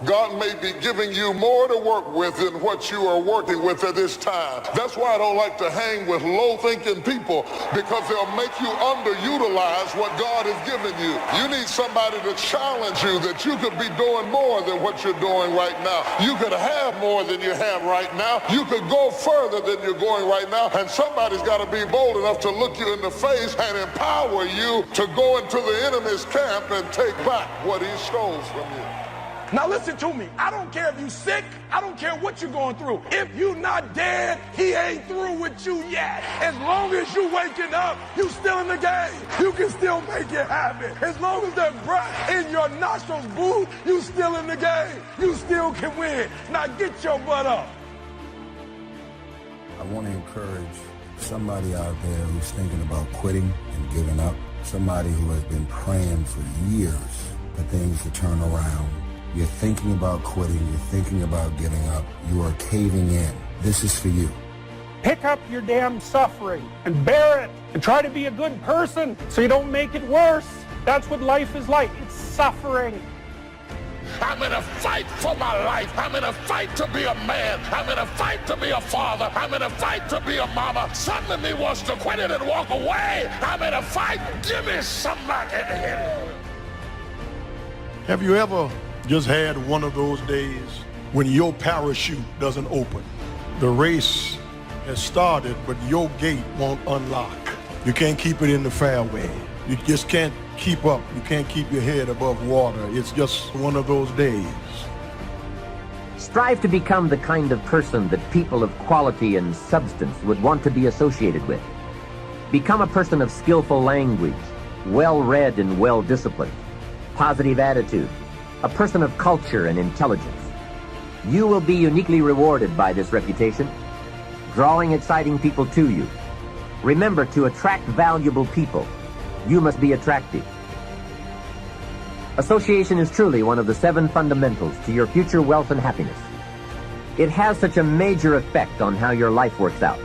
God may be giving you more to work with than what you are working with at this time. That's why I don't like to hang with low-thinking people, because they'll make you underutilize what God has given you. You need somebody to challenge you that you could be doing more than what you're doing right now. You could have more than you have right now. You could go further than you're going right now, and somebody's got to be bold enough to look you in the face and empower you to go into the enemy's camp and take back what he stole from you. Now listen to me. I don't care if you're sick. I don't care what you're going through. If you're not dead, he ain't through with you yet. As long as you waking up, you still in the game. You can still make it happen. As long as there's breath in your nostrils, boo, you still in the game. You still can win. Now get your butt up. I want to encourage somebody out there who's thinking about quitting and giving up. Somebody who has been praying for years for things to turn around. You're thinking about quitting, you're thinking about giving up, you are caving in. This is for you. Pick up your damn suffering and bear it and try to be a good person so you don't make it worse. That's what life is like. It's suffering. I'm in a fight for my life. I'm in a fight to be a man. I'm in a fight to be a father. I'm in a fight to be a mama. Some of me wants to quit it and walk away. I'm in a fight. Give me somebody. Have you ever just had one of those days when your parachute doesn't open? The race has started, but your gate won't unlock. You can't keep it in the fairway. You just can't keep up. You can't keep your head above water. It's just one of those days. Strive to become the kind of person that people of quality and substance would want to be associated with. Become a person of skillful language, well-read and well-disciplined, positive attitude, a person of culture and intelligence. You will be uniquely rewarded by this reputation, drawing exciting people to you. Remember, to attract valuable people, you must be attractive. Association is truly one of the 7 fundamentals to your future wealth and happiness. It has such a major effect on how your life works out.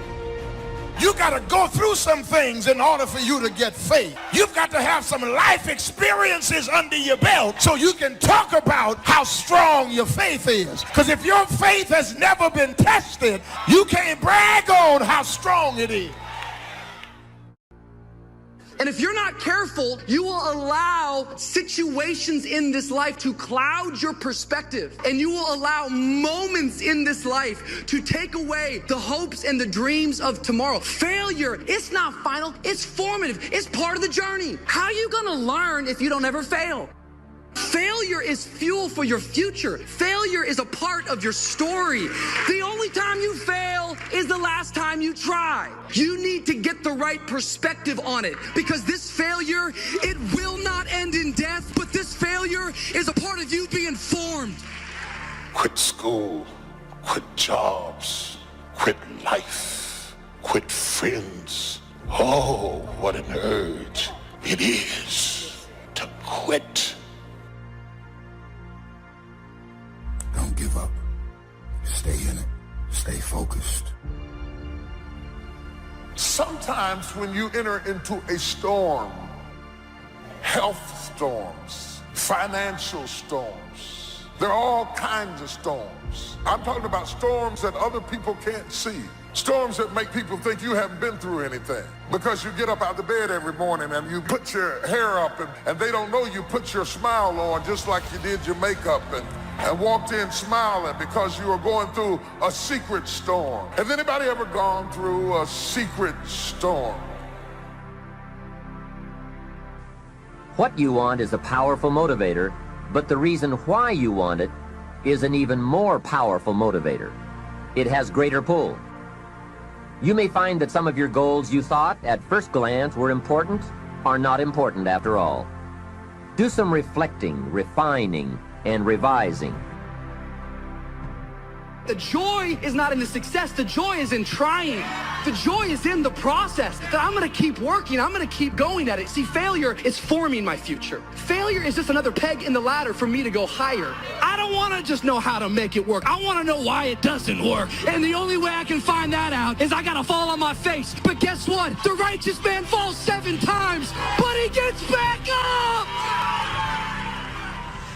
You got to go through some things in order for you to get faith. You've got to have some life experiences under your belt so you can talk about how strong your faith is. Because if your faith has never been tested, you can't brag on how strong it is. And if you're not careful, you will allow situations in this life to cloud your perspective. And you will allow moments in this life to take away the hopes and the dreams of tomorrow. Failure, it's not final, it's formative. It's part of the journey. How are you gonna learn if you don't ever fail? Failure is fuel for your future. Failure is a part of your story. The only time you fail is the last time you try. You need to get the right perspective on it, because this failure, it will not end in death, but this failure is a part of you being formed. Quit school, quit jobs, quit life, quit friends. Oh, what an urge it is to quit. Don't give up. Stay in it. Stay focused. Sometimes when you enter into a storm, health storms, financial storms, there are all kinds of storms. I'm talking about storms that other people can't see. Storms that make people think you haven't been through anything. Because you get up out of bed every morning and you put your hair up and they don't know you put your smile on just like you did your makeup and walked in smiling because you were going through a secret storm. Has anybody ever gone through a secret storm? What you want is a powerful motivator, but the reason why you want it is an even more powerful motivator. It has greater pull. You may find that some of your goals you thought at first glance were important are not important after all. Do some reflecting, refining, and revising. The joy is not in the success. The joy is in trying. The joy is in the process, that I'm going to keep working. I'm going to keep going at it. See, failure is forming my future. Failure is just another peg in the ladder for me to go higher. I don't want to just know how to make it work. I want to know why it doesn't work. And the only way I can find that out is I got to fall on my face. But guess what? The righteous man falls 7 times, but he gets back up.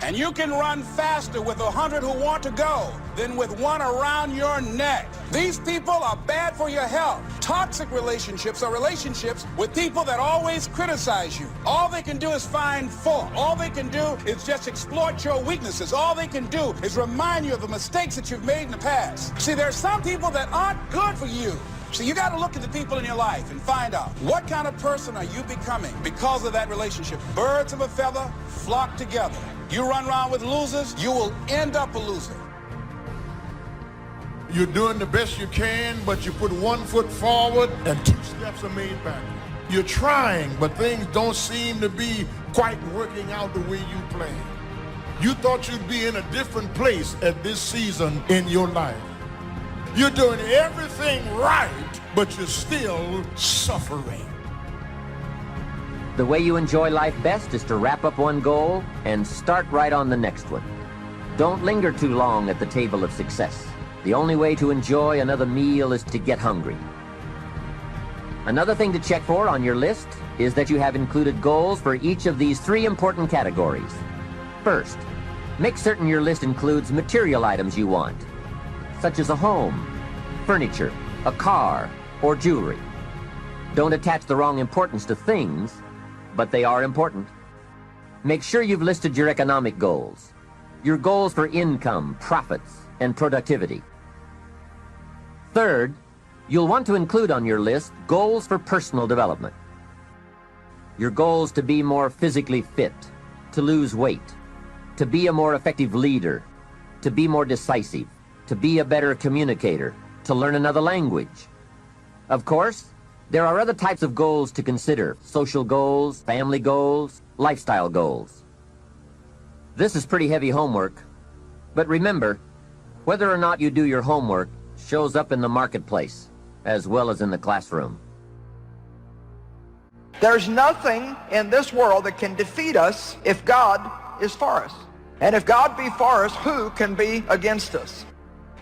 And you can run faster with 100 who want to go than with one around your neck. These people are bad for your health. Toxic relationships are relationships with people that always criticize you. All they can do is find fault. All they can do is just exploit your weaknesses. All they can do is remind you of the mistakes that you've made in the past. See, there are some people that aren't good for you. So you got to look at the people in your life and find out what kind of person are you becoming because of that relationship. Birds of a feather flock together. You run around with losers, you will end up a loser. You're doing the best you can, but you put 1 foot forward and 2 steps are made back. You're trying, but things don't seem to be quite working out the way you planned. You thought you'd be in a different place at this season in your life. You're doing everything right, but you're still suffering. The way you enjoy life best is to wrap up one goal and start right on the next one. Don't linger too long at the table of success. The only way to enjoy another meal is to get hungry. Another thing to check for on your list is that you have included goals for each of these 3 important categories. First, make certain your list includes material items you want, such as a home, furniture, a car, or jewelry. Don't attach the wrong importance to things, but they are important. Make sure you've listed your economic goals, your goals for income, profits, and productivity. Third, you'll want to include on your list goals for personal development. Your goals to be more physically fit, to lose weight, to be a more effective leader, to be more decisive, to be a better communicator, to learn another language. Of course, there are other types of goals to consider: social goals, family goals, lifestyle goals. This is pretty heavy homework, but remember, whether or not you do your homework shows up in the marketplace as well as in the classroom. There's nothing in this world that can defeat us if God is for us. And if God be for us, who can be against us?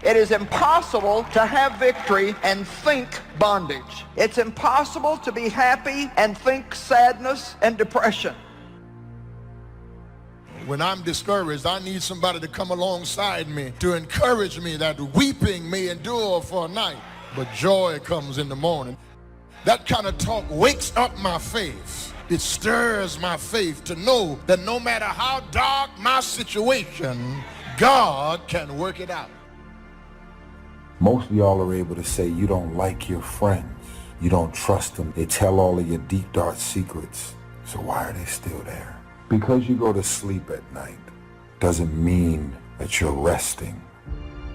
It is impossible to have victory and think bondage. It's impossible to be happy and think sadness and depression. When I'm discouraged, I need somebody to come alongside me to encourage me that weeping may endure for a night, but joy comes in the morning. That kind of talk wakes up my faith. It stirs my faith to know that no matter how dark my situation, God can work it out. Most of y'all are able to say you don't like your friends. You don't trust them. They tell all of your deep, dark secrets. So why are they still there? Because you go to sleep at night doesn't mean that you're resting.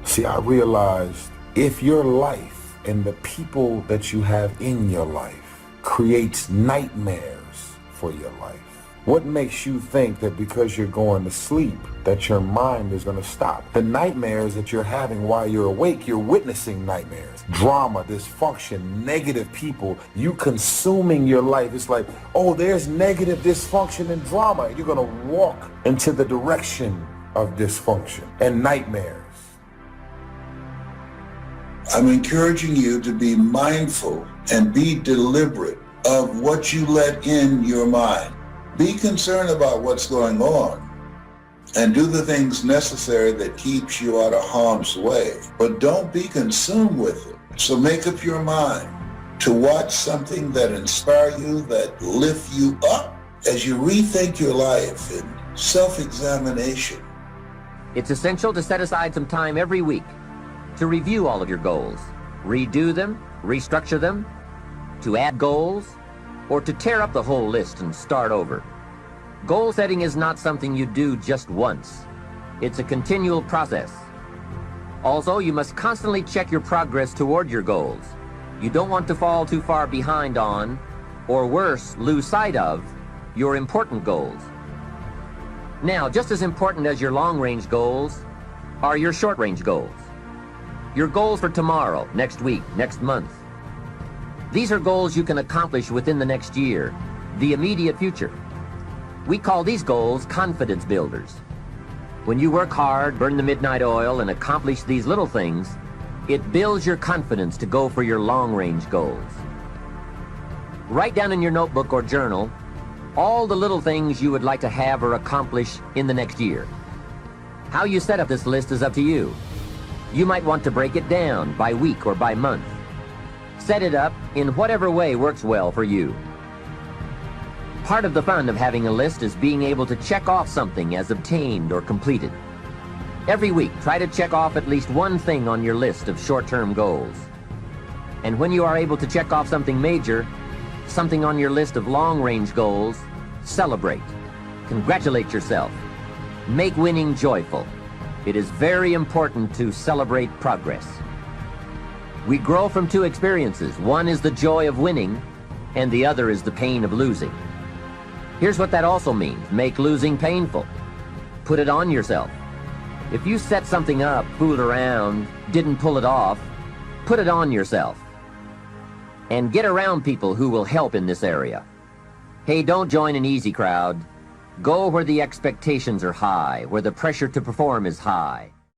See, I realized if your life and the people that you have in your life creates nightmares for your life, what makes you think that because you're going to sleep that your mind is going to stop? The nightmares that you're having while you're awake, you're witnessing nightmares. Drama, dysfunction, negative people, you consuming your life. It's like, oh, there's negative dysfunction and drama. You're going to walk into the direction of dysfunction and nightmares. I'm encouraging you to be mindful and be deliberate of what you let in your mind. Be concerned about what's going on and do the things necessary that keeps you out of harm's way. But don't be consumed with it. So make up your mind to watch something that inspires you, that lifts you up as you rethink your life in self-examination. It's essential to set aside some time every week to review all of your goals, redo them, restructure them, to add goals, or to tear up the whole list and start over. Goal setting is not something you do just once. It's a continual process. Also, you must constantly check your progress toward your goals. You don't want to fall too far behind on, or worse, lose sight of, your important goals. Now, just as important as your long-range goals are your short-range goals. Your goals for tomorrow, next week, next month. These are goals you can accomplish within the next year, the immediate future. We call these goals confidence builders. When you work hard, burn the midnight oil, and accomplish these little things, it builds your confidence to go for your long-range goals. Write down in your notebook or journal all the little things you would like to have or accomplish in the next year. How you set up this list is up to you. You might want to break it down by week or by month. Set it up in whatever way works well for you. Part of the fun of having a list is being able to check off something as obtained or completed. Every week, try to check off at least one thing on your list of short-term goals. And when you are able to check off something major, something on your list of long-range goals, celebrate. Congratulate yourself. Make winning joyful. It is very important to celebrate progress. We grow from two experiences. One is the joy of winning, and the other is the pain of losing. Here's what that also means. Make losing painful. Put it on yourself. If you set something up, fooled around, didn't pull it off, put it on yourself. And get around people who will help in this area. Hey, don't join an easy crowd. Go where the expectations are high, where the pressure to perform is high.